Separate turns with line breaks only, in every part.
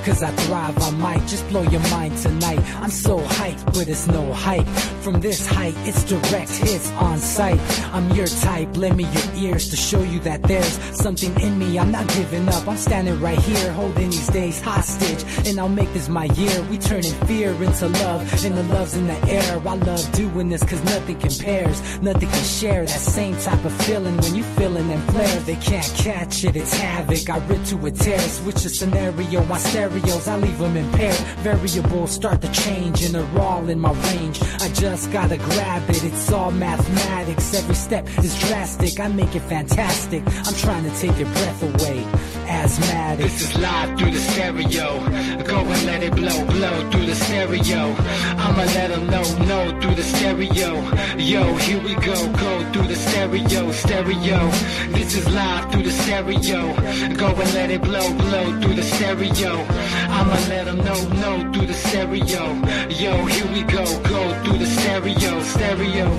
cause I thrive. I might just blow your mind tonight. I'm so hyped, but it's no hype. From this height, it's direct hits on sight. I'm your type, lend me your ears to show you that there's something in me. I'm not giving up, I'm standing right here, holding these days hostage. And I'll make this my year. We turning fear into love, and the love's in the air. I love doing this cause nothing compares. Nothing can share that same type of feeling when you feeling them flares. They can't catch it, it's havoc. I rip to a tear, switch the scenario. My stereos, I leave them impaired. Variables start to change and they're all in my range. I just gotta grab it, it's all mathematics. Every step is drastic, I make it fantastic. I'm trying to take your breath away. Asthmatic.
This is live through the stereo. Go and let it blow, blow through the stereo. I'ma let them know through the stereo. Yo, here we go through the stereo, stereo. This is live through the stereo. Go and let it blow, blow through the stereo. I'ma let them know through the stereo. Yo, here we go through the stereo, stereo.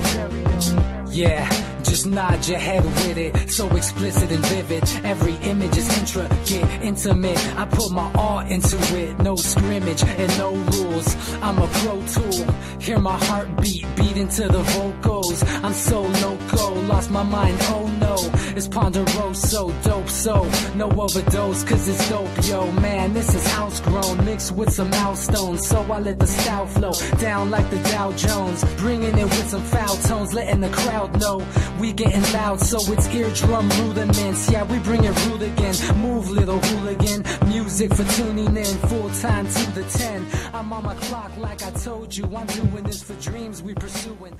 Yeah, just nod your head with it, so explicit and vivid. Every image is intricate, intimate. I put my all into it, no scrimmage and no rules. I'm a pro tool, hear my heartbeat, beat into the vocals. I'm so loco, lost my mind, oh no. It's ponderoso, dope, so no overdose, cause it's dope, yo. Man, this is house grown, mixed with some milestones. So I let the style flow down like the Dow Jones, bringing it with some foul tones, letting the crowd know we getting loud, so it's eardrum rudiments. Yeah, we bring it rude again. Move, little hooligan. Music for tuning in, full time to the 10. I'm on my clock like I told you. I'm doing this for dreams we pursuing.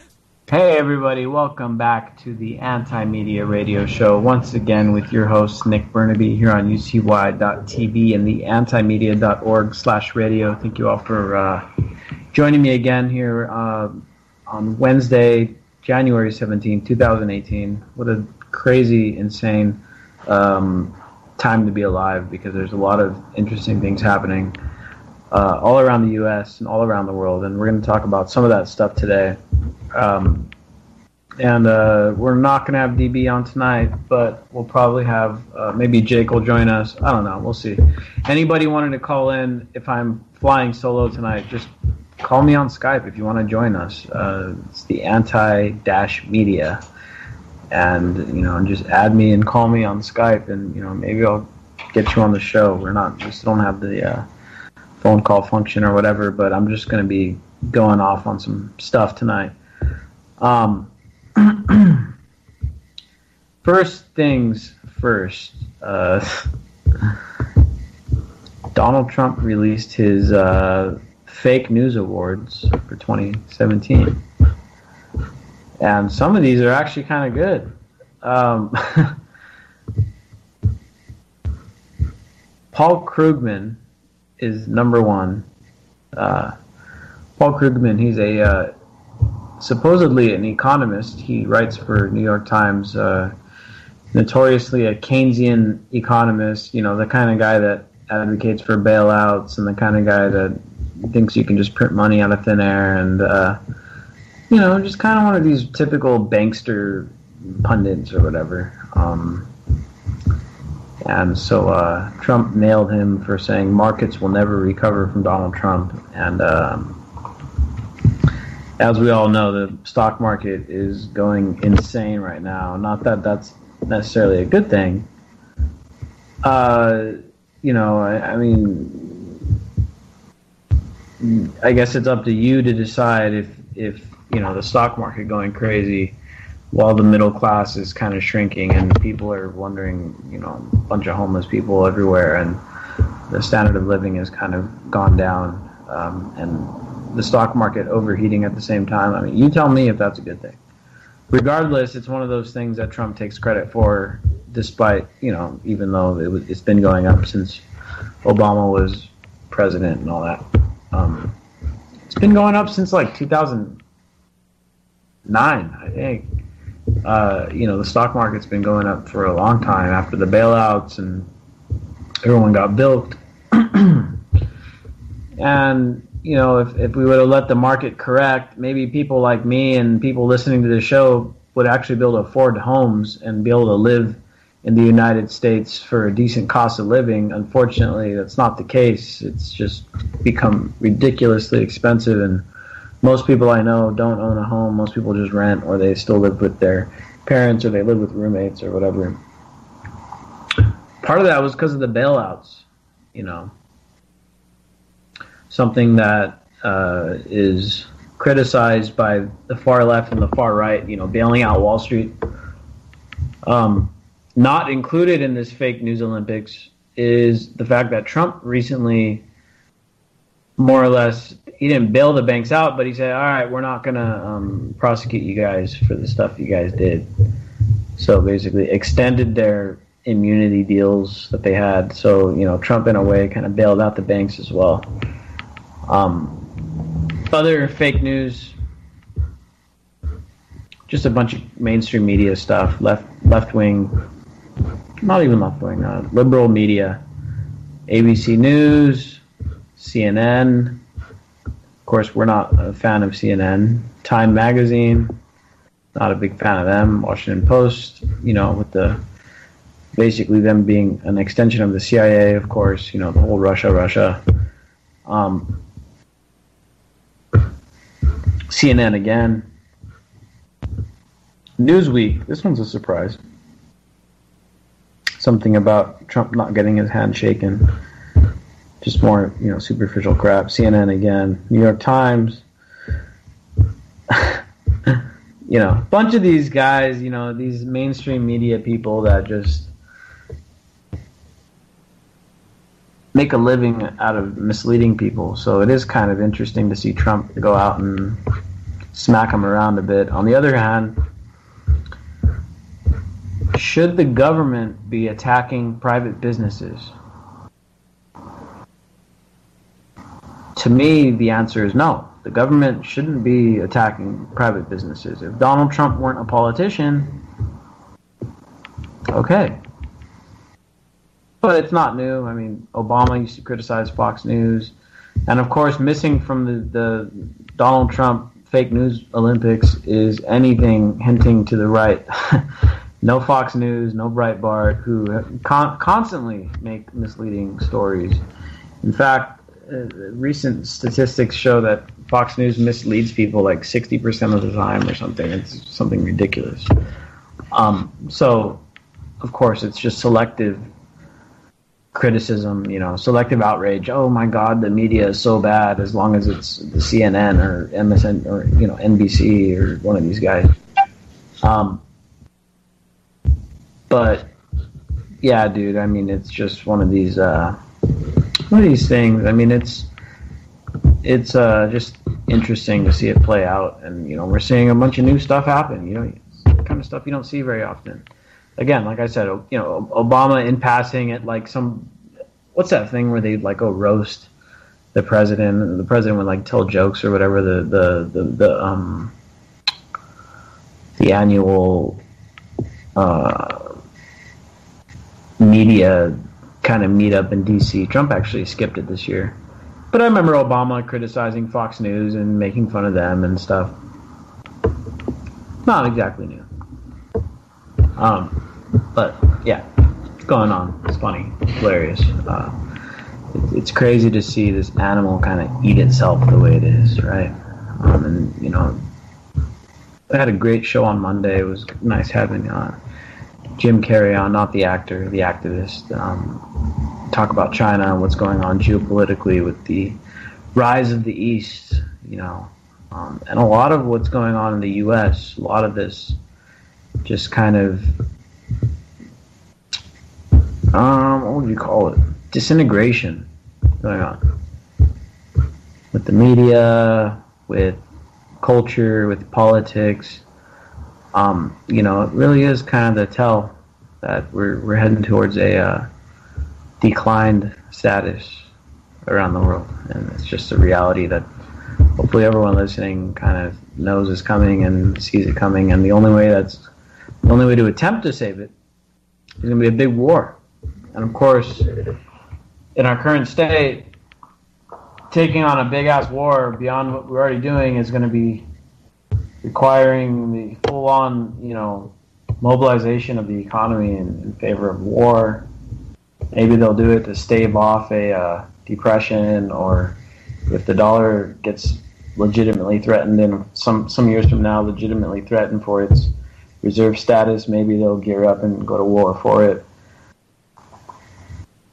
Hey everybody, welcome back to the Anti-Media Radio Show. Once again with your host Nick Burnaby here on ucy.tv and the antimedia.org/radio. Thank you all for joining me again here on Wednesday, January 17, 2018. What a crazy, insane time to be alive, because there's a lot of interesting things happening all around the U.S. and all around the world, and we're going to talk about some of that stuff today. And we're not going to have DB on tonight, but we'll probably have, maybe Jake will join us. I don't know. We'll see. Anybody wanting to call in, if I'm flying solo tonight, just call me on Skype if you want to join us. It's the anti-media. And, just add me and call me on Skype, and, maybe I'll get you on the show. Just don't have the phone call function or whatever, but I'm just going to be going off on some stuff tonight. First things first, Donald Trump released his fake news awards for 2017, and some of these are actually kind of good. Paul Krugman is number one. Paul Krugman, he's a supposedly an economist. He writes for New York Times, notoriously a Keynesian economist, the kind of guy that advocates for bailouts and the kind of guy that thinks you can just print money out of thin air, and just kind of one of these typical bankster pundits or whatever. And so Trump nailed him for saying markets will never recover from Donald Trump. And as we all know, the stock market is going insane right now. Not that that's necessarily a good thing. I guess it's up to you to decide if the stock market going crazy while the middle class is kind of shrinking and people are wondering, a bunch of homeless people everywhere, and the standard of living has kind of gone down, and the stock market overheating at the same time. You tell me if that's a good thing. Regardless, it's one of those things that Trump takes credit for, despite, even though it's been going up since Obama was president and all that. It's been going up since like 2009, I think. The stock market's been going up for a long time after the bailouts and everyone got bilked. And, if we would have let the market correct, maybe people like me and people listening to the show would actually be able to afford homes and be able to live in the United States for a decent cost of living. Unfortunately, that's not the case. It's just become ridiculously expensive, and most people I know don't own a home. Most people just rent, or they still live with their parents, or they live with roommates or whatever. Part of that was because of the bailouts, you know. Something that is criticized by the far left and the far right, you know, bailing out Wall Street. Not included in this fake news Olympics is the fact that Trump recently, more or less, he didn't bail the banks out, but he said, all right, we're not going to prosecute you guys for the stuff you guys did. So basically extended their immunity deals that they had. So, you know, Trump in a way kind of bailed out the banks as well. Other fake news, just a bunch of mainstream media stuff, left wing, not even left wing, liberal media, ABC News, CNN. Of course, we're not a fan of CNN. Time Magazine, not a big fan of them. Washington Post, you know, with the basically them being an extension of the CIA, of course, you know, the whole Russia. CNN again. Newsweek, this one's a surprise. Something about Trump not getting his hand shaken. Just more, you know, superficial crap. CNN again. New York Times. You know, a bunch of these guys, you know, these mainstream media people that just make a living out of misleading people. So it is kind of interesting to see Trump go out and smack him around a bit. On the other hand, should the government be attacking private businesses? To me, the answer is no. The government shouldn't be attacking private businesses. If Donald Trump weren't a politician, okay. But it's not new. I mean, Obama used to criticize Fox News. And of course, missing from the Donald Trump fake news Olympics is anything hinting to the right. No Fox News, no Breitbart, who constantly make misleading stories. In fact, recent statistics show that Fox News misleads people like 60% of the time or something. It's something ridiculous. So, of course, it's just selective criticism, you know, selective outrage. Oh my God, the media is so bad, as long as it's the CNN or MSN or, you know, NBC or one of these guys. But yeah, dude, I mean, it's just one of these things. I mean, it's just interesting to see it play out, and you know, we're seeing a bunch of new stuff happen. You know, it's kind of stuff you don't see very often. Again, like I said, you know, Obama in passing at like what's that thing where they like go roast the president, and the president would like tell jokes or whatever, the annual media kind of meetup in DC. Trump actually skipped it this year. But I remember Obama criticizing Fox News and making fun of them and stuff. Not exactly new. But yeah, it's going on. It's funny. It's hilarious. It's crazy to see this animal kind of eat itself the way it is, right? And, you know, I had a great show on Monday. It was nice having Jim Carrey on, not the actor, the activist. Talk about China and what's going on geopolitically with the rise of the East, you know. And a lot of what's going on in the U.S., a lot of this just kind of, what would you call it? Disintegration going on. With the media, with culture, with politics. You know, it really is kind of the tell that we're heading towards a declined status around the world, and it's just a reality that hopefully everyone listening kind of knows is coming and sees it coming. And the only way to attempt to save it is going to be a big war. And of course, in our current state, taking on a big ass war beyond what we're already doing is going to be requiring the full-on, you know, mobilization of the economy in favor of war. Maybe they'll do it to stave off a depression, or if the dollar gets legitimately threatened in some years from now, legitimately threatened for its reserve status, maybe they'll gear up and go to war for it.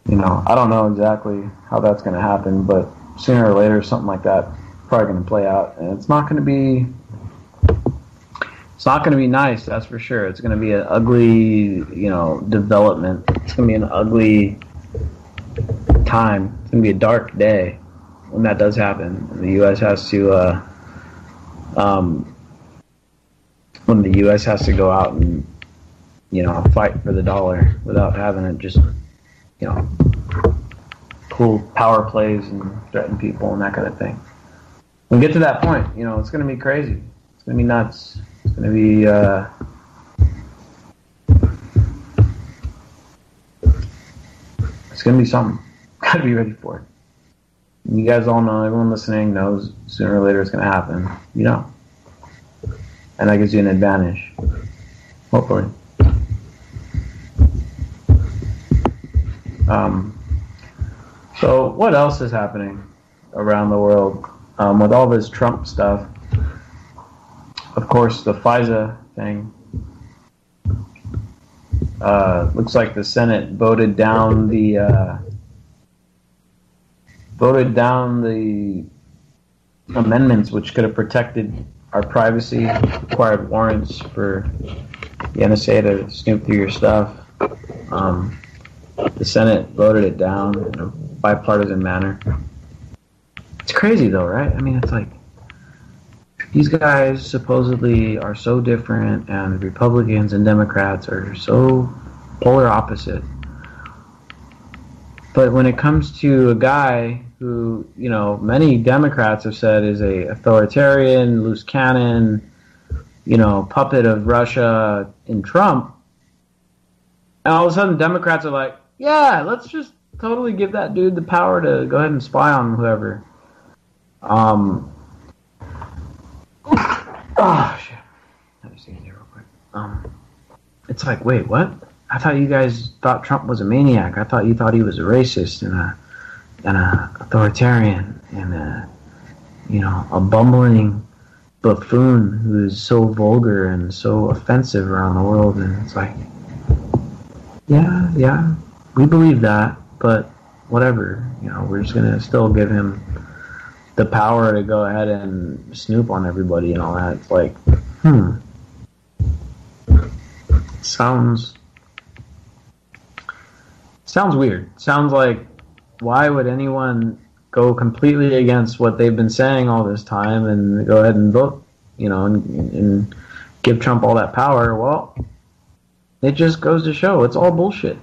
I don't know exactly how that's going to happen, but sooner or later something like that probably going to play out, and it's not going to be nice, that's for sure. It's going to be an ugly, development. It's going to be an ugly time. It's going to be a dark day when that does happen. And the U.S. has to, when the U.S. has to go out and, fight for the dollar without having it just, pull power plays and threaten people and that kind of thing. When we get to that point, it's going to be crazy. It's going to be nuts. It's going to be, it's going to be something. Got to be ready for it. You guys all know, everyone listening knows sooner or later it's going to happen. And that gives you an advantage. Hopefully. So what else is happening around the world? With all this Trump stuff, of course, the FISA thing. Looks like the Senate voted down the amendments which could have protected our privacy, required warrants for the NSA to snoop through your stuff. The Senate voted it down in a bipartisan manner. It's crazy though, right? I mean, it's like, these guys supposedly are so different, and Republicans and Democrats are so polar opposite. But when it comes to a guy who, many Democrats have said is a authoritarian, loose cannon, puppet of Russia in Trump, and all of a sudden Democrats are like, yeah, let's just totally give that dude the power to go ahead and spy on whoever. Oh, shit. Let me see here real quick. It's like, wait, what? I thought you guys thought Trump was a maniac. I thought you thought he was a racist and a authoritarian and a bumbling buffoon who's so vulgar and so offensive around the world. And it's like, yeah, we believe that, but whatever. We're just going to still give him the power to go ahead and snoop on everybody and all that. It's like, Sounds weird. Sounds like, why would anyone go completely against what they've been saying all this time and go ahead and vote, and give Trump all that power? Well, it just goes to show it's all bullshit.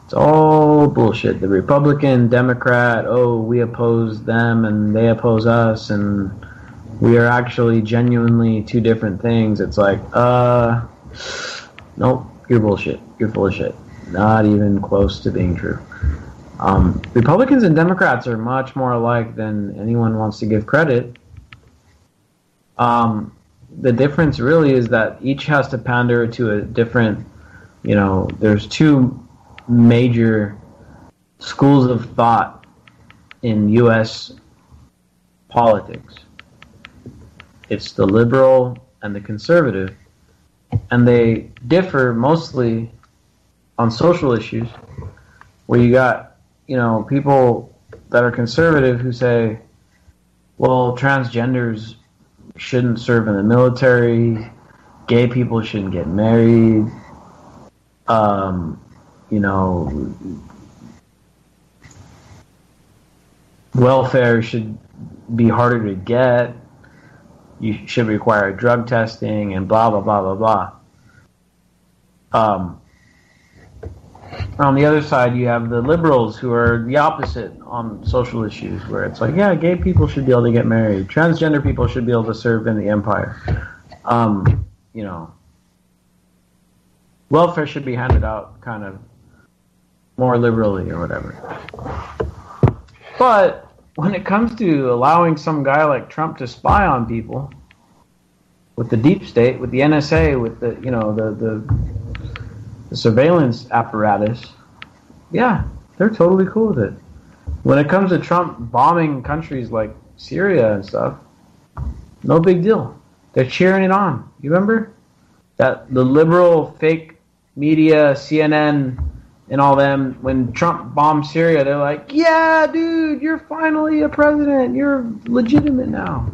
It's all bullshit. The Republican, Democrat, we oppose them and they oppose us, and we are actually genuinely two different things. It's like, nope, you're bullshit. You're full of shit. Not even close to being true. Republicans and Democrats are much more alike than anyone wants to give credit. The difference really is that each has to pander to a different, there's two major schools of thought in U.S. politics. It's the liberal and the conservative, and they differ mostly on social issues, where you got, people that are conservative who say, well, transgenders shouldn't serve in the military, gay people shouldn't get married, welfare should be harder to get, you should require drug testing, and blah, blah, blah, blah, blah. On the other side, you have the liberals who are the opposite on social issues, where it's like, yeah, gay people should be able to get married, transgender people should be able to serve in the empire, welfare should be handed out kind of more liberally or whatever. But when it comes to allowing some guy like Trump to spy on people, with the deep state, with the NSA, with the the surveillance apparatus, yeah, they're totally cool with it. When it comes to Trump bombing countries like Syria and stuff, no big deal. They're cheering it on. You remember that the liberal fake media, CNN and all them, when Trump bombed Syria, they're like, yeah, dude, you're finally a president. You're legitimate now.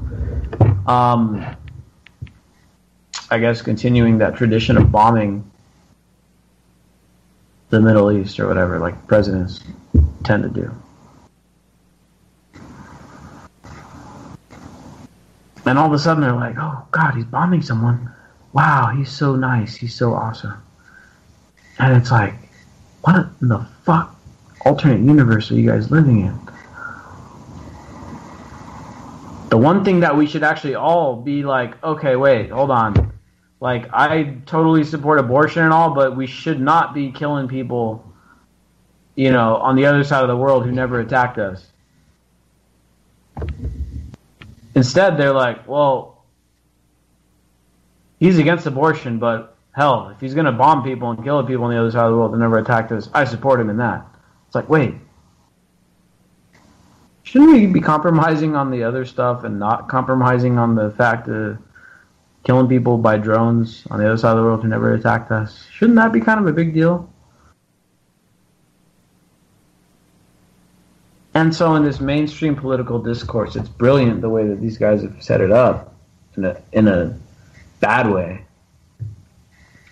I guess continuing that tradition of bombing the Middle East or whatever, like presidents tend to do. And all of a sudden they're like, oh, God, he's bombing someone. Wow, he's so nice. He's so awesome. And it's like, what in the fuck alternate universe are you guys living in? The one thing that we should actually all be like, okay, wait, hold on. Like, I totally support abortion and all, but we should not be killing people, you know, on the other side of the world who never attacked us. Instead, they're like, well, he's against abortion, but hell, if he's going to bomb people and kill people on the other side of the world that never attacked us, I support him in that. It's like, wait. Shouldn't we be compromising on the other stuff and not compromising on the fact of killing people by drones on the other side of the world who never attacked us? Shouldn't that be kind of a big deal? And so in this mainstream political discourse, it's brilliant the way that these guys have set it up in a bad way,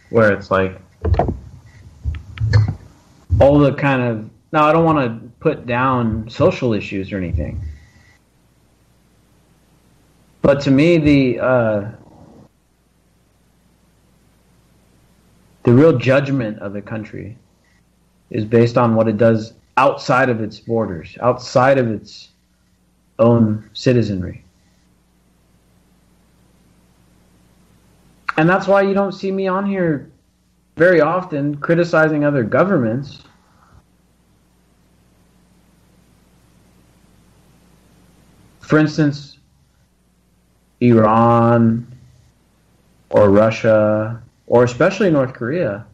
where it's like all the kind of, now I don't want to put down social issues or anything, but to me the real judgment of a country is based on what it does outside of its borders, outside of its own citizenry. And that's why you don't see me on here very often criticizing other governments. For instance, Iran or Russia, or especially North Korea.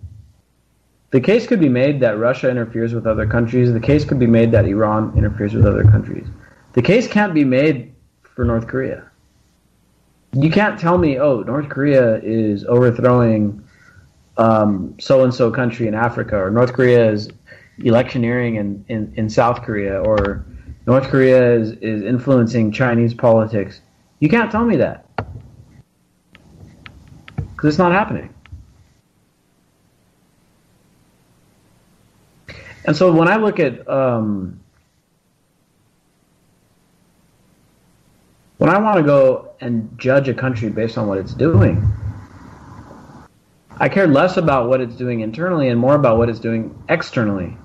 The case could be made that Russia interferes with other countries. The case could be made that Iran interferes with other countries. The case can't be made for North Korea. You can't tell me, oh, North Korea is overthrowing so-and-so country in Africa, or North Korea is electioneering in South Korea, or North Korea is influencing Chinese politics. You can't tell me that. Because it's not happening. And so when I look at, when I want to go and judge a country based on what it's doing, I care less about what it's doing internally and more about what it's doing externally.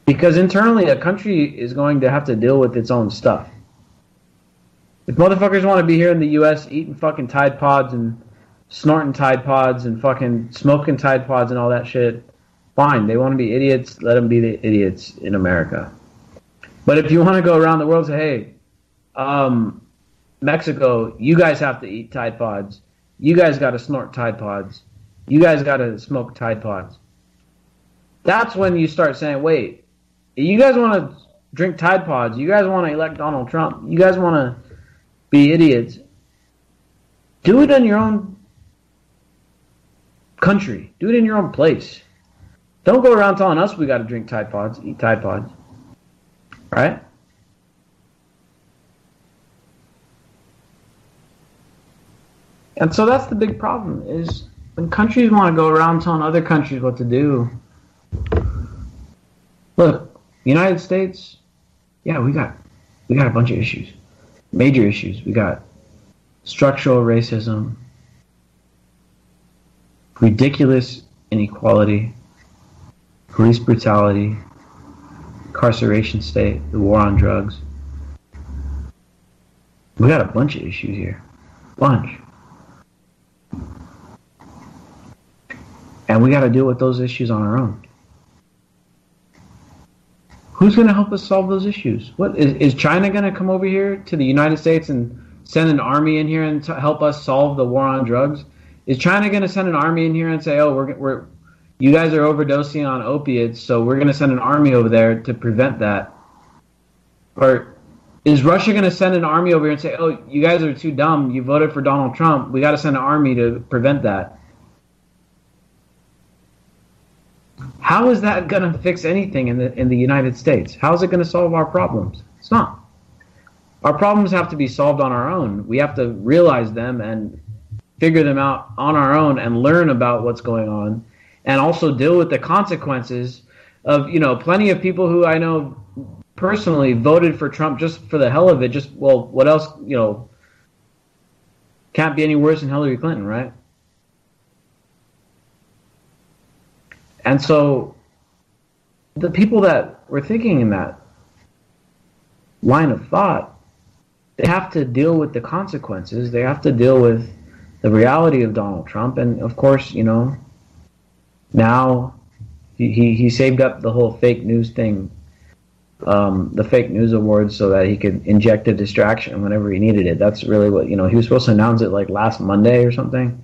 Because internally, a country is going to have to deal with its own stuff. If motherfuckers want to be here in the U.S. eating fucking Tide Pods and snorting Tide Pods and fucking smoking Tide Pods and all that shit, fine. They want to be idiots, let them be the idiots in America. But if you want to go around the world and say, hey, Mexico, you guys have to eat Tide Pods. You guys got to snort Tide Pods. You guys got to smoke Tide Pods. That's when you start saying, wait, you guys want to drink Tide Pods. You guys want to elect Donald Trump. You guys want to be idiots. Do it in your own country. Do it in your own place. Don't go around telling us we got to drink Tide Pods, eat Tide Pods. Right? And so that's the big problem, is when countries want to go around telling other countries what to do. Look, United States, yeah, we got a bunch of issues. Major issues. We got structural racism, ridiculous inequality, police brutality, incarceration state, the war on drugs. We got a bunch of issues here. Bunch. And we got to deal with those issues on our own. Who's going to help us solve those issues? What is China going to come over here to the United States and send an army in here and help us solve the war on drugs? Is China going to send an army in here and say, "Oh, we're you guys are overdosing on opiates, so we're going to send an army over there to prevent that"? Or is Russia going to send an army over here and say, "Oh, you guys are too dumb. You voted for Donald Trump. We got to send an army to prevent that"? How is that going to fix anything in the United States? How is it going to solve our problems? It's not. Our problems have to be solved on our own. We have to realize them and figure them out on our own and learn about what's going on, and also deal with the consequences of, plenty of people who I know personally voted for Trump just for the hell of it. Just, well, what else, can't be any worse than Hillary Clinton, right? And so the people that were thinking in that line of thought, they have to deal with the consequences. They have to deal with the reality of Donald Trump. And of course, now he saved up the whole fake news thing, the fake news awards, so that he could inject a distraction whenever he needed it. That's really what, he was supposed to announce it like last Monday or something.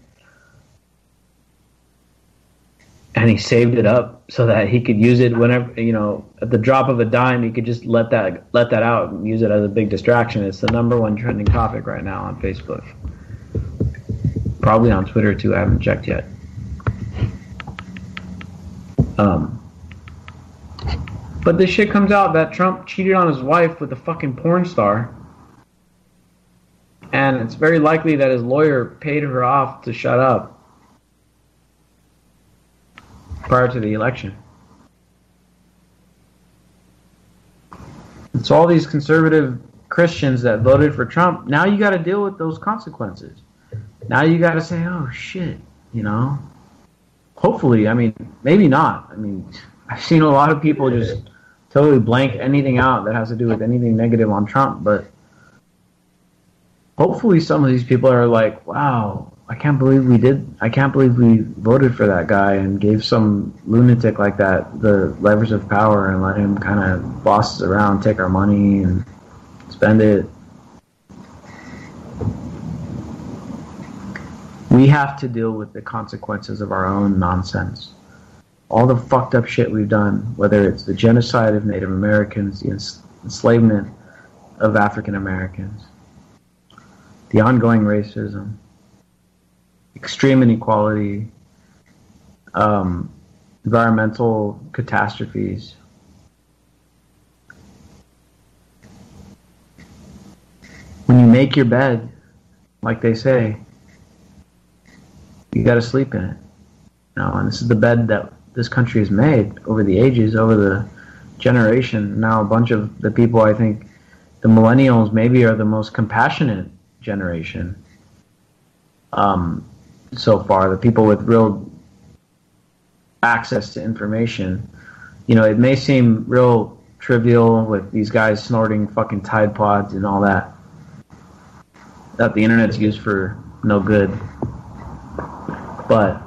And he saved it up so that he could use it whenever, at the drop of a dime, he could just let that out and use it as a big distraction. It's the #1 trending topic right now on Facebook. Probably on Twitter too. I haven't checked yet. But this shit comes out that Trump cheated on his wife with a fucking porn star. And it's very likely that his lawyer paid her off to shut up prior to the election. It's all these conservative Christians that voted for Trump. Now you got to deal with those consequences. Now you got to say, oh shit, Hopefully, maybe not. I've seen a lot of people just totally blank anything out that has to do with anything negative on Trump, but hopefully some of these people are like, wow, I can't believe we voted for that guy and gave some lunatic like that the levers of power and let him kind of boss us around, take our money and spend it. We have to deal with the consequences of our own nonsense. All the fucked up shit we've done, whether it's the genocide of Native Americans, the enslavement of African Americans, the ongoing racism, extreme inequality, environmental catastrophes. When you make your bed, like they say, you got to sleep in it. And this is the bed that this country has made over the ages, over the generation. Now a bunch of the people, I think, the millennials maybe are the most compassionate generation so far. The people with real access to information. It may seem real trivial with these guys snorting fucking Tide Pods and all that the internet's used for no good. But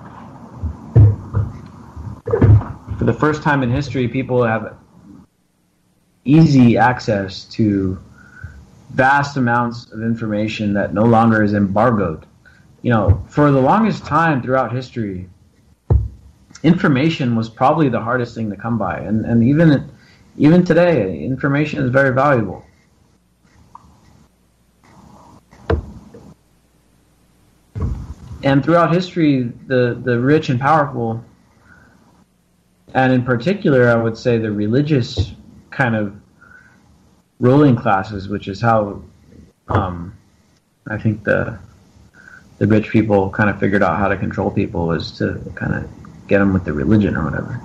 for the first time in history, people have easy access to vast amounts of information that no longer is embargoed. For the longest time throughout history, information was probably the hardest thing to come by. And even today, information is very valuable. And throughout history, the rich and powerful, and in particular, I would say the religious kind of ruling classes, which is how I think the rich people kind of figured out how to control people, was to kind of get them with the religion or whatever.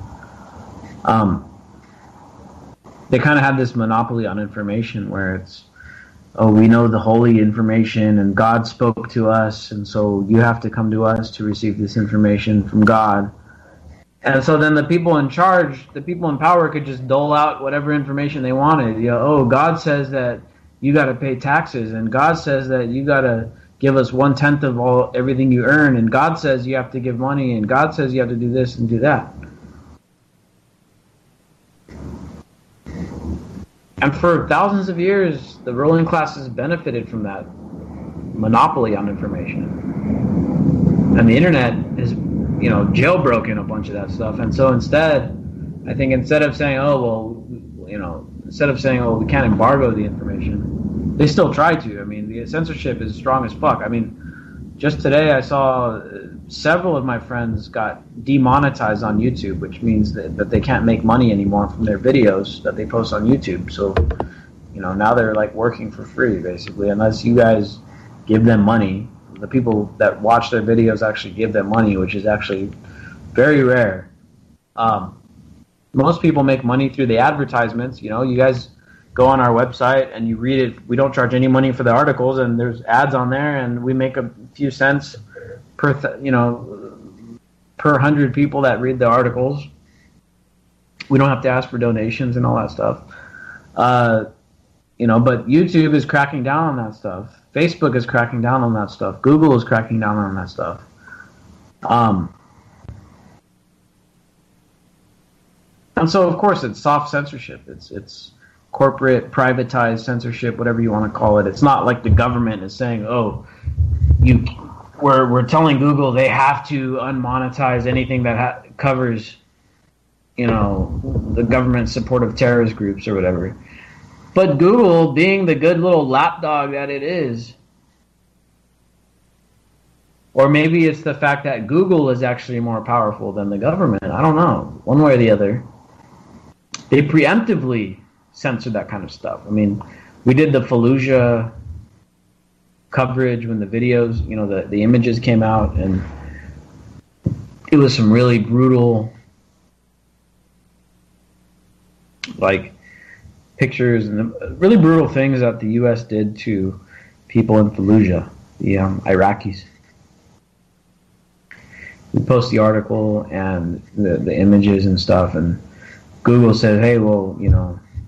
They kind of have this monopoly on information where it's, oh, we know the holy information and God spoke to us, and so you have to come to us to receive this information from God. And so then the people in charge, the people in power, could just dole out whatever information they wanted. Oh, God says that you got to pay taxes, and God says that you got to give us 1/10 of everything you earn, and God says you have to give money, and God says you have to do this and do that. And for thousands of years, the ruling classes benefited from that. monopoly on information. And the internet is, jailbroken a bunch of that stuff. And so instead, I think instead of saying, we can't embargo the information, they still try to. I mean, the censorship is strong as fuck. I mean, just today I saw several of my friends got demonetized on YouTube, which means that they can't make money anymore from their videos that they post on YouTube. So, now they're like working for free, basically, unless you guys give them money. The people that watch their videos actually give them money, which is actually very rare. Most people make money through the advertisements. You guys go on our website and you read it. We don't charge any money for the articles, and there's ads on there, and we make a few cents per 100 people that read the articles. We don't have to ask for donations and all that stuff. But YouTube is cracking down on that stuff. Facebook is cracking down on that stuff. Google is cracking down on that stuff. And so, of course, it's soft censorship. It's corporate, privatized censorship, whatever you want to call it. It's not like the government is saying, we're telling Google they have to unmonetize anything that covers, the government's support of terrorist groups or whatever. But Google, being the good little lapdog that it is, or maybe it's the fact that Google is actually more powerful than the government. I don't know. One way or the other. They preemptively censored that kind of stuff. I mean, we did the Fallujah coverage when the videos, the images came out, and it was some really brutal, pictures and really brutal things that the U.S. did to people in Fallujah, the Iraqis. We post the article and the images and stuff, and Google said, hey, well,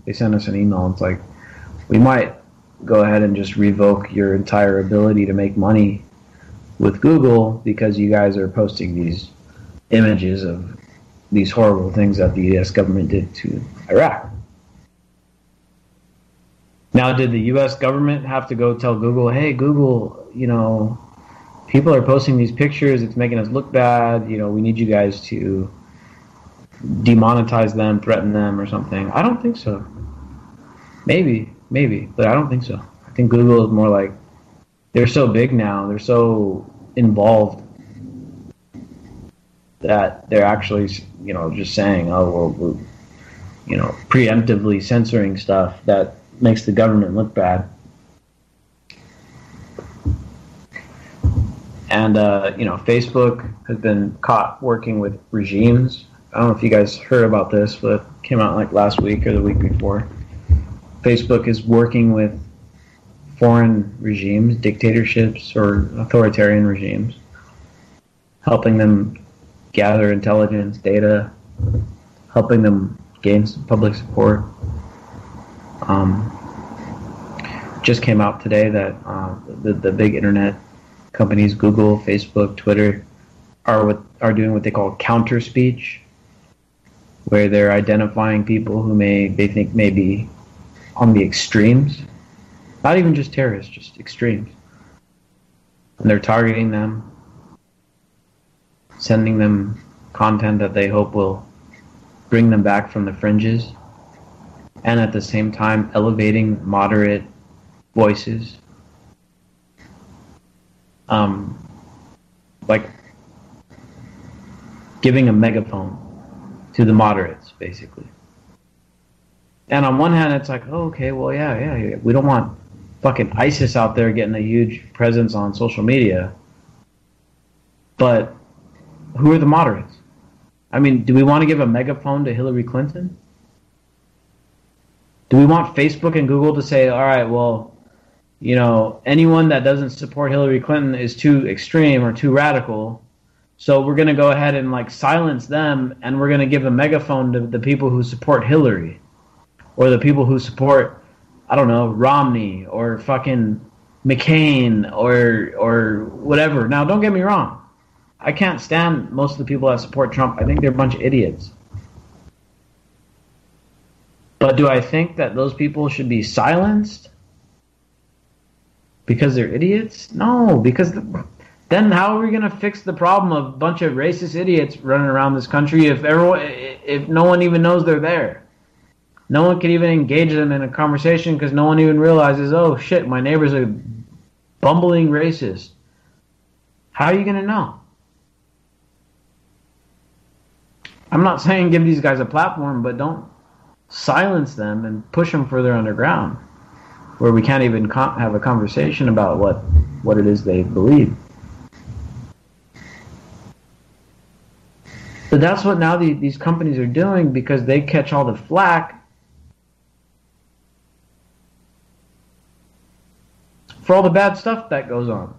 they sent us an email. It's like, we might go ahead and just revoke your entire ability to make money with Google because you guys are posting these images of these horrible things that the U.S. government did to Iraq. Now, did the U.S. government have to go tell Google, hey, Google, people are posting these pictures, it's making us look bad, we need you guys to demonetize them, threaten them or something? I don't think so. Maybe, but I don't think so. I think Google is more like, they're so big now, they're so involved that they're actually, just saying, we're preemptively censoring stuff that makes the government look bad. And, Facebook has been caught working with regimes. I don't know if you guys heard about this, but it came out last week or the week before. Facebook is working with foreign regimes, dictatorships, or authoritarian regimes, helping them gather intelligence, data, helping them gain some public support. Just came out today that the big internet companies, Google, Facebook, Twitter, are doing what they call counter speech, where they're identifying people who they think may be on the extremes, not even just terrorists, just extremes, and they're targeting them, sending them content that they hope will bring them back from the fringes, and at the same time elevating moderate voices, giving a megaphone to the moderates, basically. And on one hand, it's like, oh, okay, well, yeah, we don't want fucking ISIS out there getting a huge presence on social media. But who are the moderates? I mean, do we want to give a megaphone to Hillary Clinton? Do we want Facebook and Google to say, all right, well, anyone that doesn't support Hillary Clinton is too extreme or too radical, so we're going to go ahead and silence them, and we're going to give a megaphone to the people who support Hillary, or the people who support, I don't know, Romney or fucking McCain or whatever. Now, don't get me wrong. I can't stand most of the people that support Trump. I think they're a bunch of idiots. But do I think that those people should be silenced? Because they're idiots? No, because then how are we going to fix the problem of a bunch of racist idiots running around this country if no one even knows they're there? No one can even engage them in a conversation because no one even realizes, oh shit, my neighbor's a bumbling racist. How are you going to know? I'm not saying give these guys a platform, but don't silence them and push them further underground where we can't even have a conversation about what it is they believe. But that's what now these companies are doing because they catch all the flack for all the bad stuff that goes on.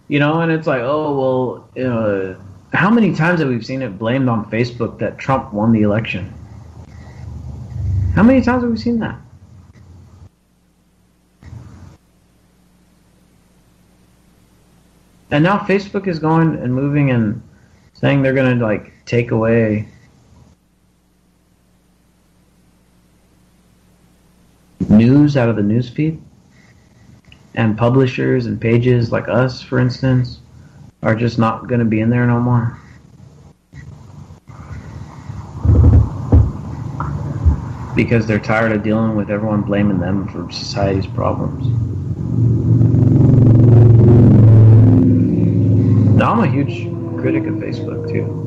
And it's like, oh, well, how many times have we seen it blamed on Facebook that Trump won the election? How many times have we seen that? And now Facebook is going and moving and saying they're going to take away news out of the news feed. And publishers and pages like us, for instance, are just not going to be in there no more. Because they're tired of dealing with everyone blaming them for society's problems. Now, I'm a huge critic of Facebook, too.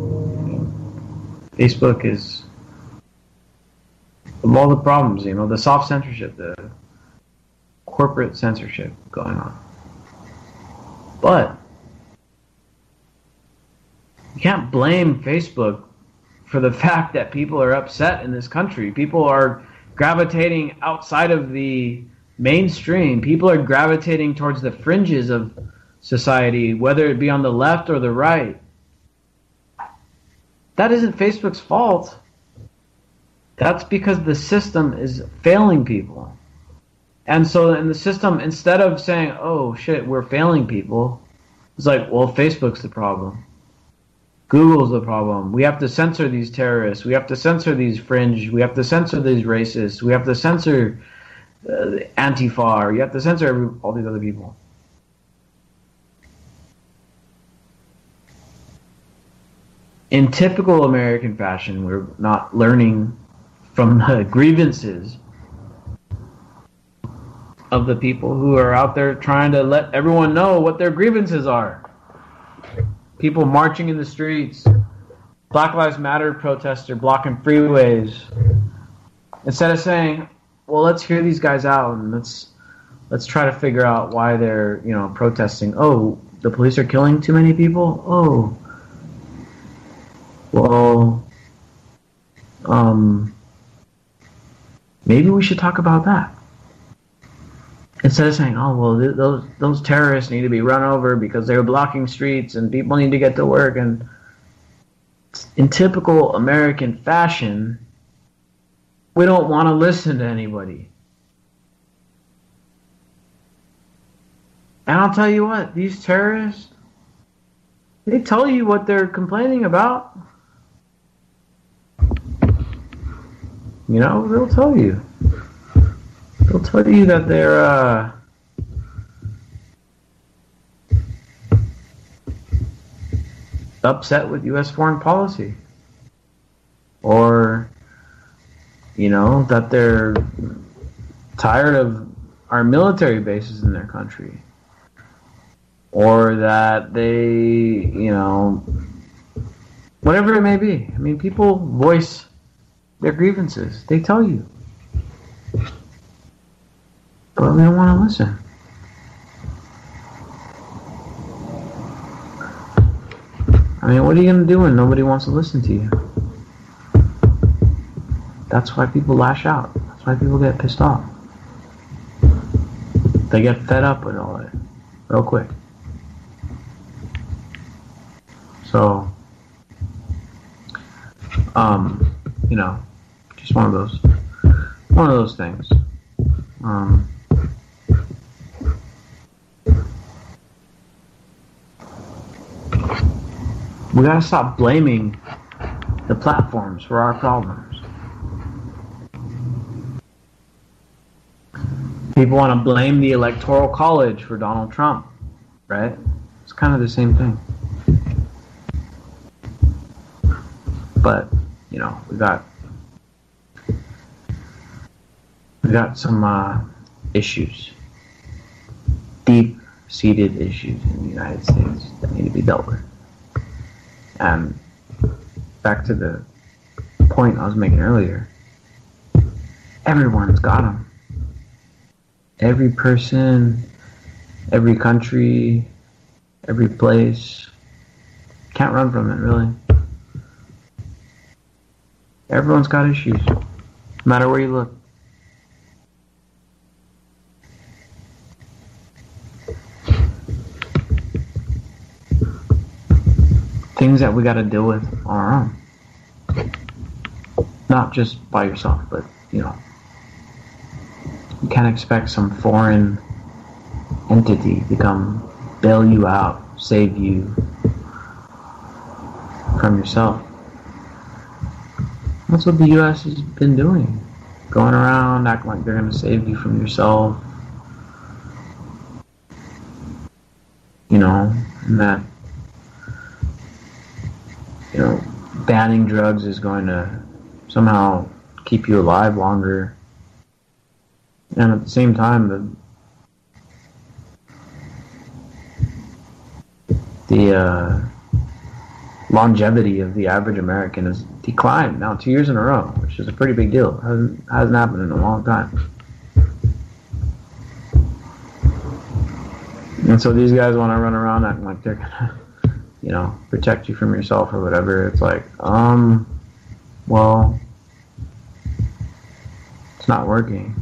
Facebook is of all the problems, the soft censorship, the corporate censorship going on. But you can't blame Facebook for the fact that people are upset in this country. People are gravitating outside of the mainstream. People are gravitating towards the fringes of society, whether it be on the left or the right. That isn't Facebook's fault. That's because the system is failing people. And so in the system, instead of saying, oh shit, we're failing people, it's like, well, Facebook's the problem. Google's the problem. We have to censor these terrorists. We have to censor these fringe. We have to censor these racists. We have to censor Antifa. You have to censor all these other people. In typical American fashion, we're not learning from the grievances of the people who are out there trying to let everyone know what their grievances are. People marching in the streets, Black Lives Matter protesters blocking freeways. Instead of saying, well, let's hear these guys out and let's try to figure out why they're, protesting. Oh, the police are killing too many people? Oh. Well, maybe we should talk about that. Instead of saying, oh, well, those terrorists need to be run over because they're blocking streets and people need to get to work. And in typical American fashion, we don't want to listen to anybody. And I'll tell you what, these terrorists, they tell you what they're complaining about. They'll tell you. They'll tell you that they're upset with U.S. foreign policy. Or, that they're tired of our military bases in their country. Or that they, whatever it may be. I mean, people voice their grievances. They tell you. But we don't want to listen. I mean, what are you going to do when nobody wants to listen to you? That's why people lash out. That's why people get pissed off. They get fed up with all that real quick. So, just one of those things. We gotta stop blaming the platforms for our problems. People want to blame the Electoral College for Donald Trump, right? It's kind of the same thing. But, you know, we got some issues, deep-seated issues in the United States that need to be dealt with. And back to the point I was making earlier, everyone's got them. Every person, every country, every place. Can't run from it, really. Everyone's got issues, no matter where you look. Things that we got to deal with on our own. Not just by yourself, but, you know, you can't expect some foreign entity to come bail you out, save you from yourself. That's what the U.S. has been doing. Going around acting like they're going to save you from yourself. You know, and that, you know, banning drugs is going to somehow keep you alive longer. And at the same time, the longevity of the average American has declined now 2 years in a row, which is a pretty big deal. Hasn't happened in a long time. And so these guys want to run around acting like they're gonna, you know, protect you from yourself or whatever. It's like, well, it's not working.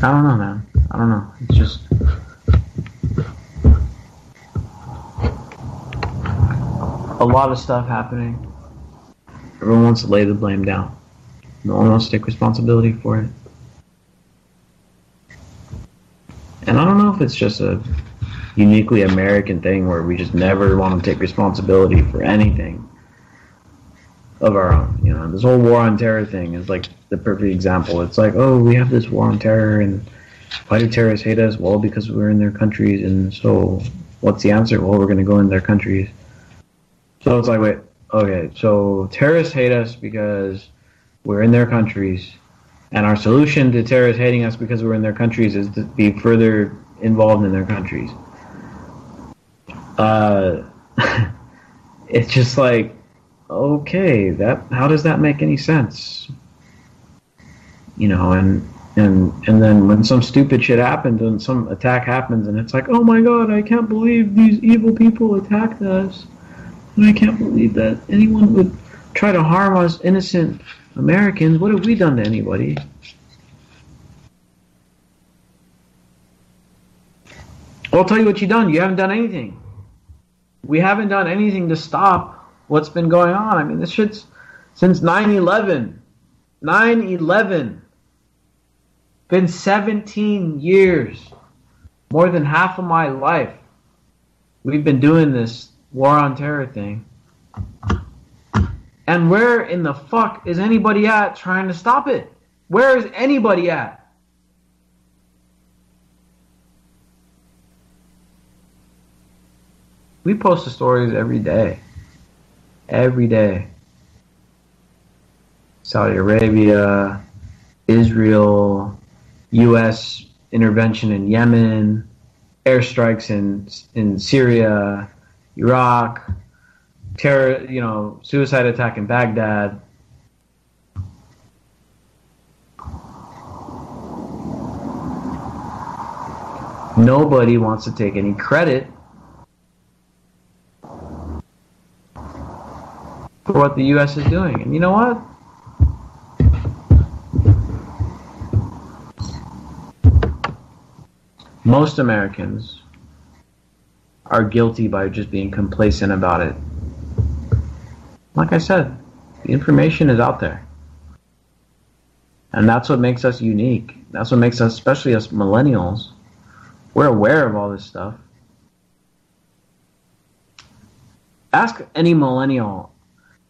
I don't know, man. I don't know. It's just a lot of stuff happening. Everyone wants to lay the blame down. No one wants to take responsibility for it. And I don't know if it's just a uniquely American thing where we just never want to take responsibility for anything of our own. You know, this whole war on terror thing is like the perfect example. It's like, oh, we have this war on terror, and why do terrorists hate us? Well, because we're in their countries, and so what's the answer? Well, we're going to go in their countries. So it's like, wait, okay, so terrorists hate us because we're in their countries, and our solution to terrorists hating us because we're in their countries is to be further involved in their countries. It's just like, okay, how does that make any sense? You know, and then when some stupid shit happens and some attack happens and it's like, oh my god, I can't believe these evil people attacked us. And I can't believe that anyone would try to harm us innocent Americans. What have we done to anybody? Well, I'll tell you what you've done. You haven't done anything. We haven't done anything to stop what's been going on. I mean, this shit's since 9/11. 9/11. Been 17 years. More than half of my life. We've been doing this war on terror thing. And where in the fuck is anybody at trying to stop it? Where is anybody at? We post the stories every day. Every day. Saudi Arabia, Israel, U.S. intervention in Yemen, airstrikes in Syria, Iraq, terror, suicide attack in Baghdad. Nobody wants to take any credit for what the U.S. is doing. And you know what? Most Americans are guilty by just being complacent about it. Like I said, the information is out there. And that's what makes us unique. That's what makes us, especially us millennials, we're aware of all this stuff. Ask any millennial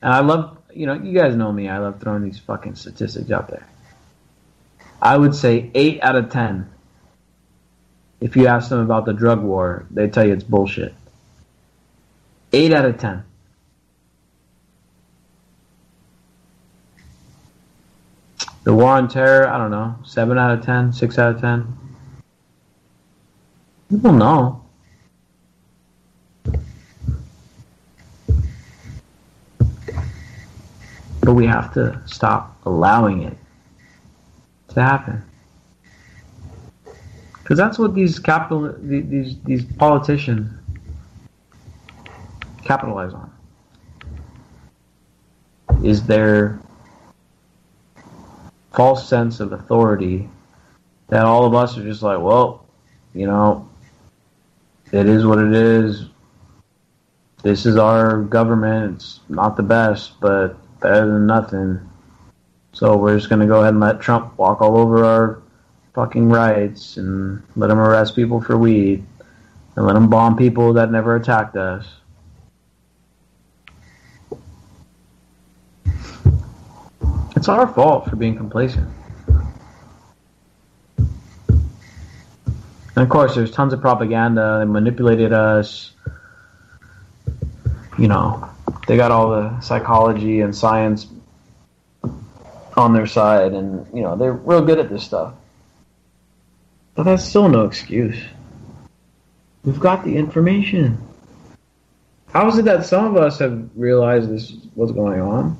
And I love, you guys know me. I love throwing these fucking statistics out there. I would say 8 out of 10. If you ask them about the drug war, they tell you it's bullshit. 8 out of 10. The war on terror, I don't know, 7 out of 10, 6 out of 10. People know. But we have to stop allowing it to happen. Because that's what these politicians capitalize on. Is their false sense of authority that all of us are just like, well, it is what it is. This is our government. It's not the best, but better than nothing. So we're just going to go ahead and let Trump walk all over our fucking rights and let him arrest people for weed and let him bomb people that never attacked us. It's our fault for being complacent. And of course, there's tons of propaganda. They manipulated us. They got all the psychology and science on their side, and they're real good at this stuff. But that's still no excuse. We've got the information. How is it that some of us have realized this was going on?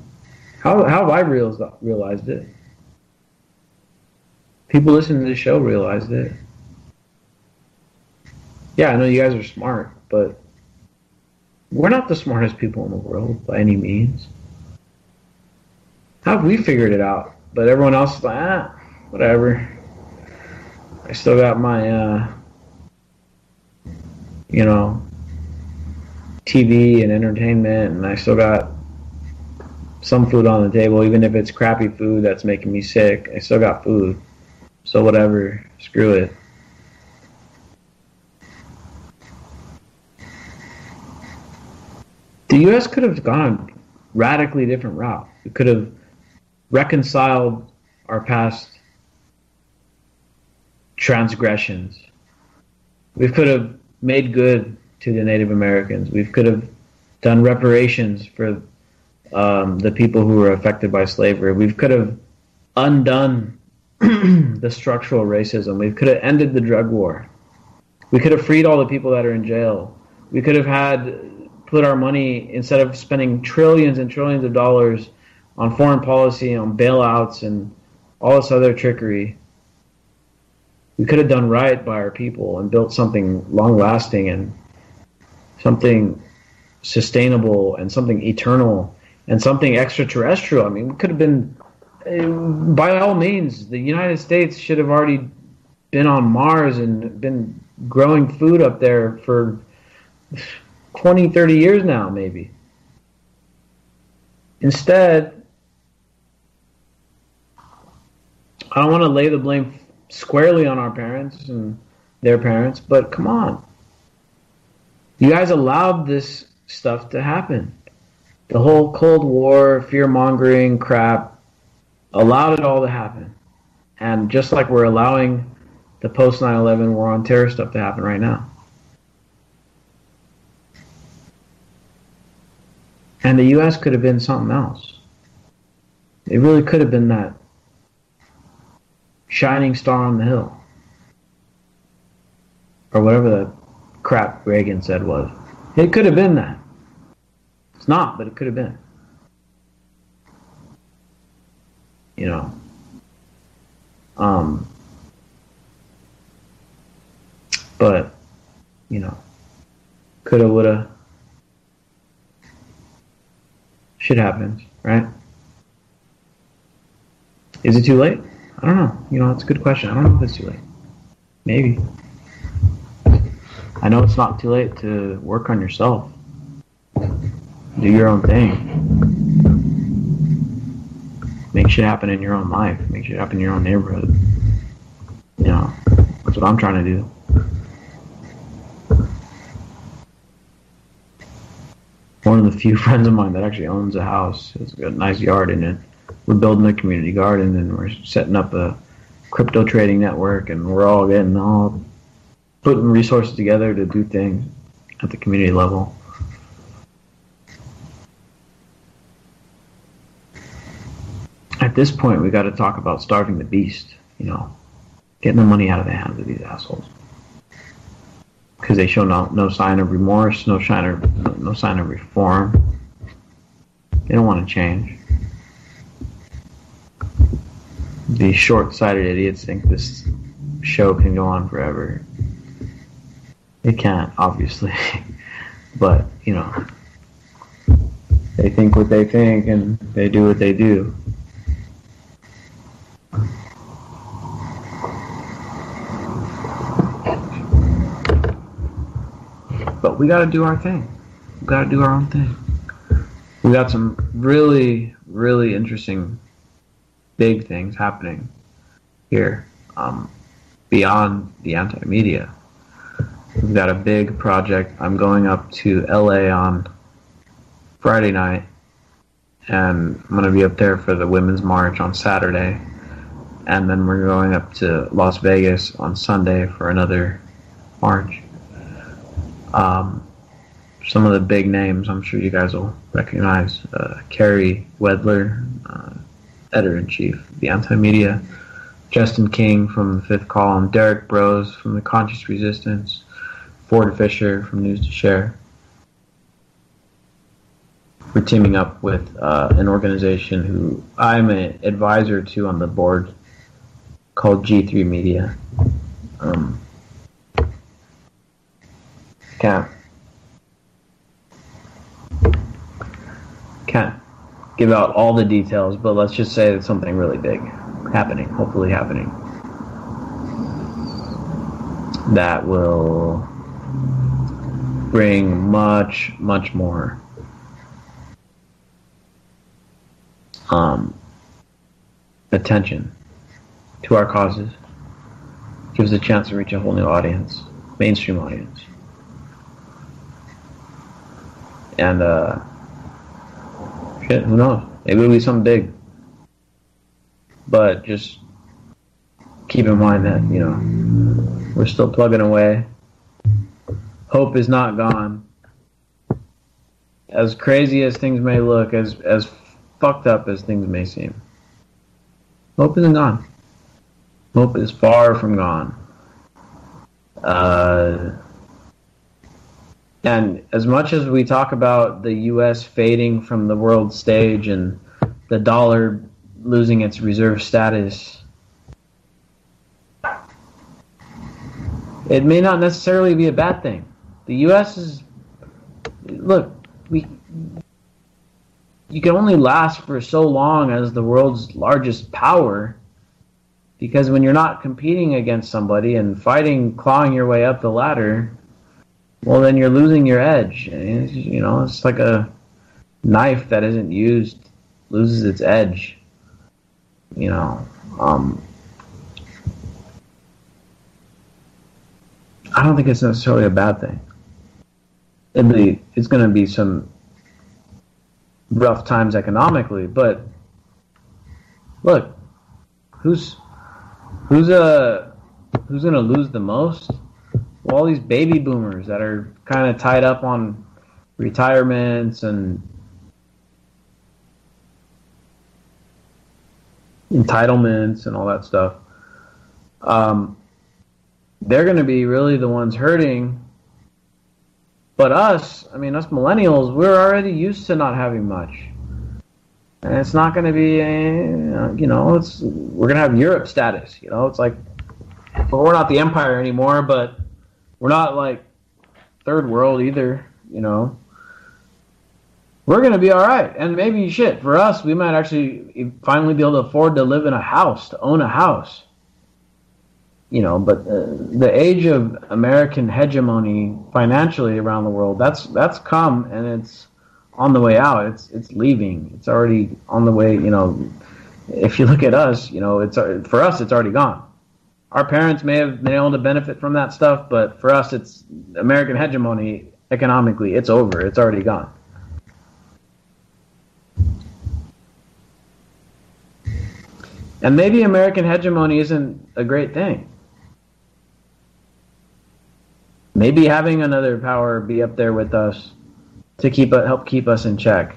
How have I realized it? People listening to this show realized it. Yeah, I know you guys are smart, but we're not the smartest people in the world by any means. How have we figured it out? But everyone else is like, whatever. I still got my, TV and entertainment, and I still got some food on the table, even if it's crappy food that's making me sick. I still got food. So whatever, screw it. The U.S. could have gone a radically different route. We could have reconciled our past transgressions. We could have made good to the Native Americans. We could have done reparations for the people who were affected by slavery. We could have undone the structural racism. We could have ended the drug war. We could have freed all the people that are in jail. We could have put our money, instead of spending trillions and trillions of dollars on foreign policy, on bailouts and all this other trickery, we could have done right by our people and built something long-lasting and something sustainable and something eternal and something extraterrestrial. I mean, we could have been, by all means, the United States should have already been on Mars and been growing food up there for 20, 30 years now, maybe. Instead, I don't want to lay the blame squarely on our parents and their parents, but come on. You guys allowed this stuff to happen. The whole Cold War, fear-mongering crap, allowed it all to happen. And just like we're allowing the post-9/11 war on terror stuff to happen right now. And the U.S. could have been something else. It really could have been that shining star on the hill. Or whatever the crap Reagan said was. It could have been that. It's not, but it could have been. But, coulda, woulda. Shit happens, right? Is it too late? I don't know. It's a good question. I don't know if it's too late. Maybe. I know it's not too late to work on yourself. Do your own thing. Make shit happen in your own life. Make shit happen in your own neighborhood. That's what I'm trying to do. one of the few friends of mine that actually owns a house. It's got a nice yard in it. We're building a community garden, and we're setting up a crypto trading network, and we're all putting resources together to do things at the community level. At this point, we got to talk about starving the beast, getting the money out of the hands of these assholes. Because they show no sign of remorse, no sign of reform. They don't want to change. These short-sighted idiots think this show can go on forever. It can't, obviously. But, they think what they think and they do what they do. But we got to do our thing. We got to do our own thing. We got some really, really interesting, big things happening here beyond the anti-media. We've got a big project. I'm going up to LA on Friday night, and I'm going to be up there for the Women's March on Saturday. And then we're going up to Las Vegas on Sunday for another march. Some of the big names I'm sure you guys will recognize. Carrie Wedler, editor-in-chief of the Anti-Media. Justin King from the Fifth Column. Derek Brose from the Conscious Resistance. Ford Fisher from News to Share. We're teaming up with an organization who I'm an advisor to on the board called G3 Media. Can't give out all the details, but let's just say it's something really big hopefully happening, that will bring much, much more attention to our causes. Gives a chance to reach a whole new audience, mainstream audience. And who knows? Maybe it'll be something big. But just keep in mind that, we're still plugging away. Hope is not gone. As crazy as things may look, as fucked up as things may seem, hope isn't gone. Hope is far from gone. And as much as we talk about the U.S. fading from the world stage and the dollar losing its reserve status, it may not necessarily be a bad thing. The U.S. is... Look, you can only last for so long as the world's largest power, because when you're not competing against somebody and fighting, clawing your way up the ladder, well, then you're losing your edge. It's like a knife that isn't used loses its edge. I don't think it's necessarily a bad thing. It's going to be some rough times economically, but look, who's going to lose the most? Well, all these baby boomers that are kind of tied up on retirements and entitlements and all that stuff. They're going to be really the ones hurting. But us millennials, we're already used to not having much. And it's not going to be, we're going to have Europe status. It's like, well, we're not the empire anymore, but we're not like third world either, We're going to be all right. And maybe, for us, we might actually finally be able to afford to live in a house, to own a house. But the age of American hegemony financially around the world, that's come, and it's on the way out. It's leaving. It's already on the way. If you look at us, for us, it's already gone. Our parents may have been able to benefit from that stuff, but for us, it's American hegemony economically. It's over. It's already gone. And maybe American hegemony isn't a great thing. Maybe having another power be up there with us to help keep us in check.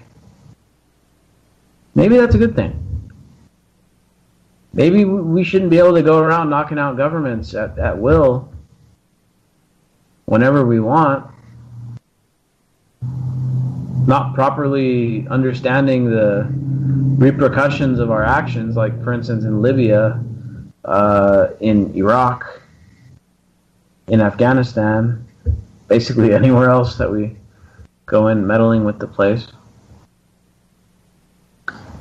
Maybe that's a good thing. Maybe we shouldn't be able to go around knocking out governments at will whenever we want, not properly understanding the repercussions of our actions, like, for instance, in Libya, in Iraq, in Afghanistan, basically anywhere else that we go in meddling with the place.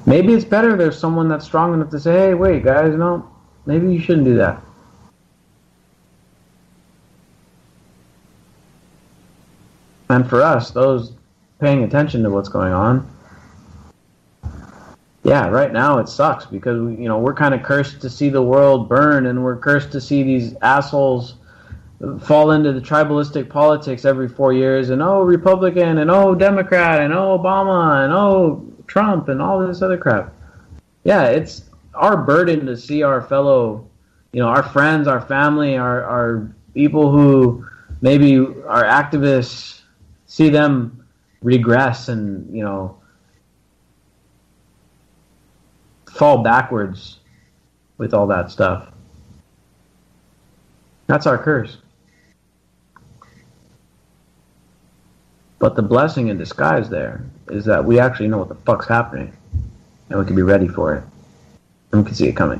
Maybe it's better there's someone that's strong enough to say, hey, wait, guys, no, maybe you shouldn't do that. And for us, those paying attention to what's going on, yeah, right now it sucks because we're kind of cursed to see the world burn, and we're cursed to see these assholes fall into the tribalistic politics every 4 years, and oh, Republican, and oh, Democrat, and oh, Obama, and oh, Trump, and all this other crap. Yeah, it's our burden to see our fellow, our friends, our family, our people who maybe are activists, see them regress and, fall backwards with all that stuff. That's our curse. But the blessing in disguise there is that we actually know what the fuck's happening, and we can be ready for it, and we can see it coming.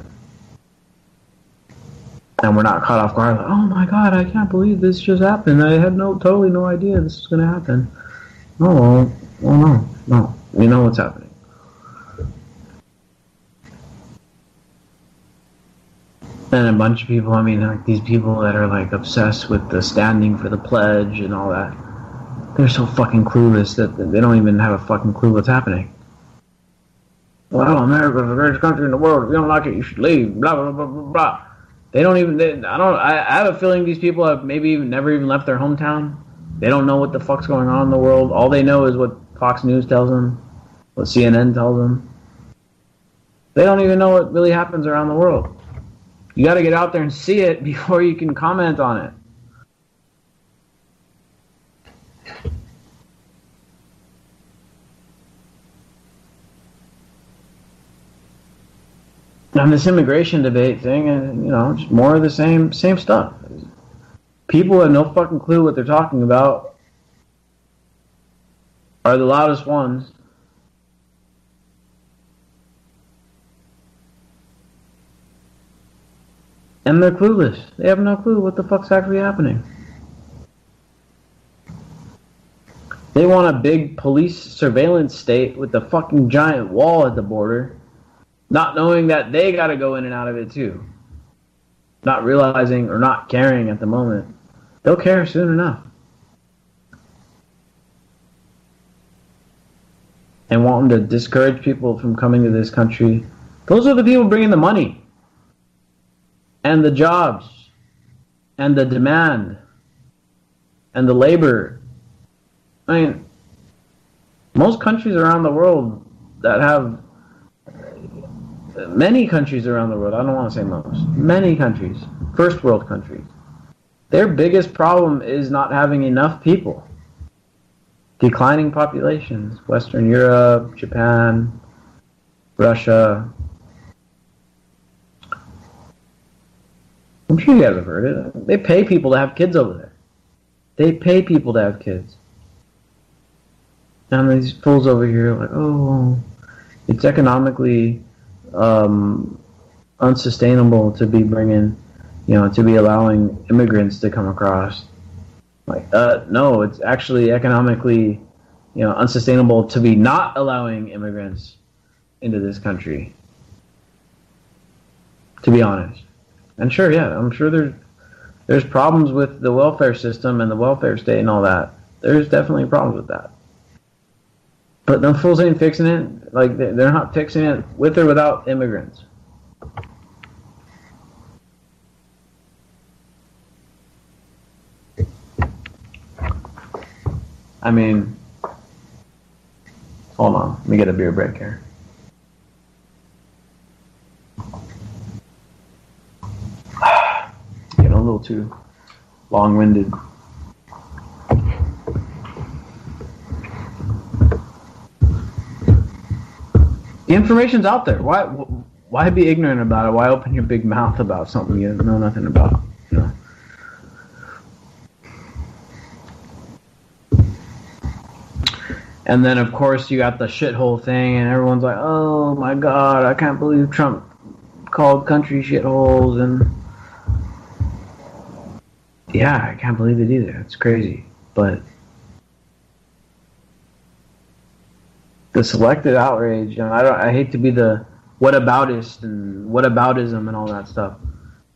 And we're not caught off guard like, oh my god, I can't believe this just happened. I had totally no idea this was going to happen. Oh, well, no, we know what's happening. And a bunch of people, like these people that are like obsessed with the standing for the pledge and all that, they're so fucking clueless that they don't even have a fucking clue what's happening. Well, America's the greatest country in the world. If you don't like it, you should leave. Blah blah blah blah blah. They don't even. I have a feeling these people have maybe never even left their hometown. They don't know what the fuck's going on in the world. All they know is what Fox News tells them, what CNN tells them. They don't even know what really happens around the world. You got to get out there and see it before you can comment on it. On this immigration debate thing, and just more of the same stuff. People have no fucking clue what they're talking about, are the loudest ones. And they're clueless. They have no clue what the fuck's actually happening. They want a big police surveillance state with a fucking giant wall at the border, not knowing that they gotta go in and out of it too. Not realizing or not caring at the moment. They'll care soon enough. And wanting to discourage people from coming to this country. Those are the people bringing the money. And the jobs. And the demand. And the labor. Most countries around the world that have... Many countries around the world, I don't want to say most. Many countries. First world countries. Their biggest problem is not having enough people. Declining populations. Western Europe, Japan, Russia. I'm sure you guys have heard it. They pay people to have kids over there. They pay people to have kids. And these fools over here are like, oh, it's economically unsustainable to be bringing, to be allowing immigrants to come across. Like, no, it's actually economically, unsustainable to be not allowing immigrants into this country. To be honest. And sure, yeah, I'm sure there's problems with the welfare system and the welfare state and all that. There's definitely problems with that. But them fools ain't fixing it. Like, they're not fixing it with or without immigrants. Hold on. Let me get a beer break here. too long-winded. The information's out there. Why be ignorant about it? Why open your big mouth about something you know nothing about? You know. And then, of course, you got the shithole thing, and everyone's like, "Oh my God, I can't believe Trump called country shitholes." And yeah, I can't believe it either. It's crazy, but the selective outrage. You know, I hate to be the whataboutist and whataboutism and all that stuff,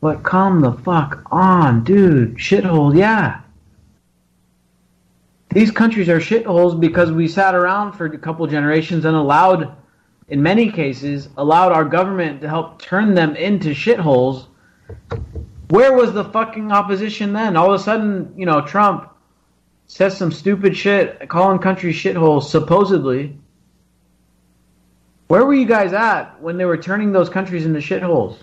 but come the fuck on, dude. Shithole, yeah. These countries are shitholes because we sat around for a couple generations and allowed, in many cases, allowed our government to help turn them into shitholes. Where was the fucking opposition then? All of a sudden, you know, Trump says some stupid shit, calling countries shitholes, supposedly. Where were you guys at when they were turning those countries into shitholes?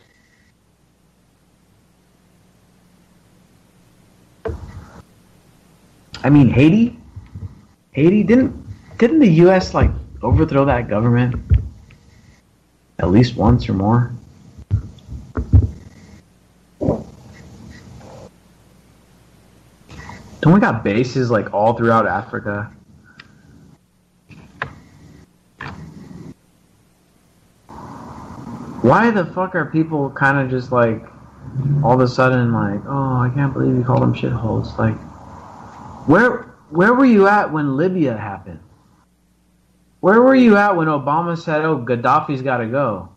I mean, Haiti? Haiti, didn't the U.S. like overthrow that government at least once or more? Don't we got bases like all throughout Africa? Why the fuck are people kind of just like all of a sudden like, oh, I can't believe you called them shitholes? Like, where were you at when Libya happened? Where were you at when Obama said, oh, Gaddafi's got to go?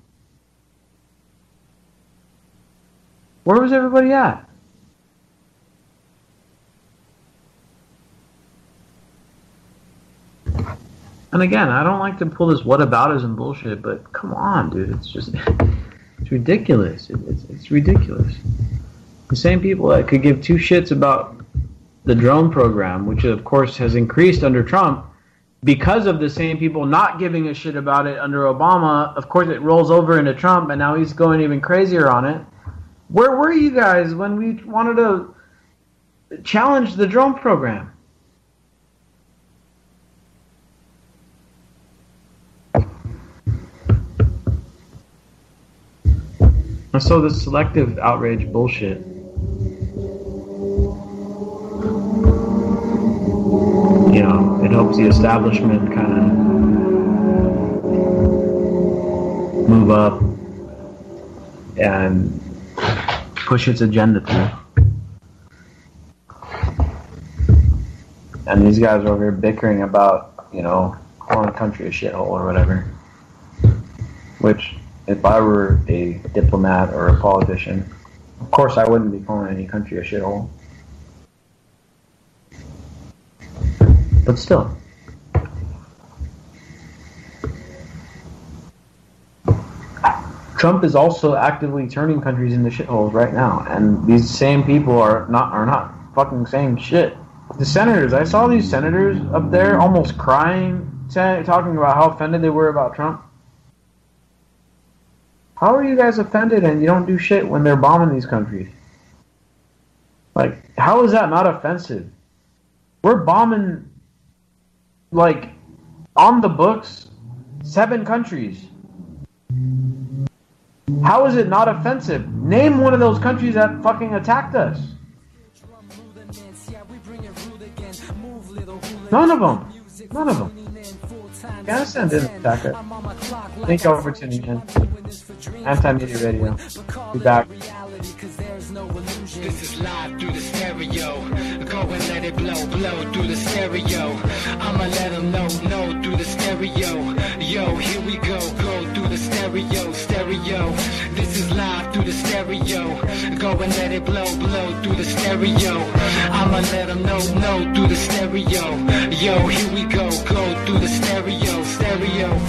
Where was everybody at? And again, I don't like to pull this whataboutism bullshit, but come on, dude. It's just, it's ridiculous. It's ridiculous. The same people that could give two shits about the drone program, which of course has increased under Trump, because of the same people not giving a shit about it under Obama, of course it rolls over into Trump, and now he's going even crazier on it. Where were you guys when we wanted to challenge the drone program? And so this selective outrage bullshit, you know, it helps the establishment kind of move up and push its agenda through. And these guys are over here bickering about, you know, calling a country a shithole or whatever. Which, if I were a diplomat or a politician, of course I wouldn't be calling any country a shithole. But still. Trump is also actively turning countries into shitholes right now, and these same people are not fucking saying shit. The senators, I saw these senators up there almost crying, talking about how offended they were about Trump. How are you guys offended and you don't do shit when they're bombing these countries? Like, how is that not offensive? We're bombing, like, on the books, 7 countries. How is it not offensive? Name one of those countries that fucking attacked us. None of them. None of them. Afghanistan didn't attack it. Thank y'all for tuning in. Anti-Media Radio. Be back.
This is live through the stereo. Go and let it blow, blow through the stereo. I'ma let them know through the stereo. Yo, here we go through the stereo, stereo. This is live through the stereo. Go and let it blow, blow through the stereo. I'ma let them know through the stereo. Yo, here we go through the stereo, stereo.